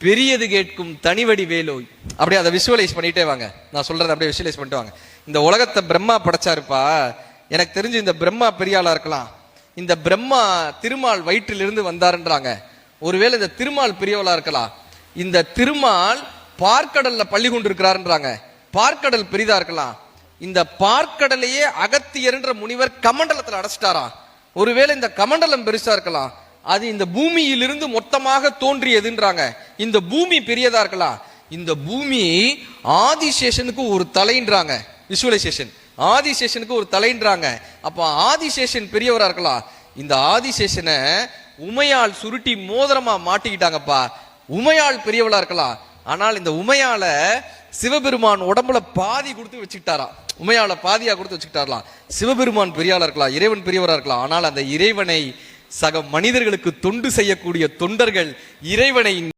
பெரியது கேட்கும் தனிவடி வேலோய். அப்படியே அதை விஷுவலைஸ் பண்ணிட்டே வாங்க. நான் சொல்றதை அப்படியே விஷுவலைஸ் பண்ணிட்டு வாங்க. இந்த உலகத்தை பிரம்மா படைச்சாருப்பா. எனக்கு தெரிஞ்சு இந்த பிரம்மா பெரிய ஆளா இருக்கலாம். இந்த பிரம்மா திருமால் வயிற்றிலிருந்து வந்தாருன்றாங்க. ஒருவேளை இந்த திருமால் பெரியவளா இருக்கலாம். இந்த திருமால் பார்க்கடல்ல பள்ளி கொண்டு இருக்கிறாருன்றாங்க. பார்க்கடல் பெரிதா இருக்கலாம். இந்த பார்க்கடலையே அகத்தியர் என்ற முனிவர் கமண்டலத்தில் அடைச்சிட்டாராம். ஒருவேளை இந்த கமண்டலம் பெருசா இருக்கலாம். அது இந்த பூமியிலிருந்து மொத்தமாக தோன்றியதுன்றாங்க. இந்த பூமி பெரியதா இருக்கலாம். இந்த பூமி ஆதிசேஷனுக்கு ஒரு தலைன்றாங்க. விசுவலைசேஷன் ஆதிசேஷனுக்கு ஒரு தலைன்றாங்க. அப்ப ஆதிசேஷன் பெரியவரா இருக்கலாம். இந்த ஆதிசேஷனை உமையால் சுருட்டி மோதிரமா மாட்டிக்கிட்டாங்கப்பா. உமையால் பெரியவளா இருக்கலாம். ஆனால் இந்த உமையால சிவபெருமான் உடம்புல பாதி கொடுத்து வச்சுக்கிட்டாராம். உமையால பாதியா கொடுத்து வச்சுக்கிட்டாரலாம். சிவபெருமான் பெரியாளா இருக்கலாம், இறைவன் பெரியவரா இருக்கலாம். ஆனால் அந்த இறைவனை சக மனிதர்களுக்கு தொண்டு செய்யக்கூடிய தொண்டர்கள் இறைவனை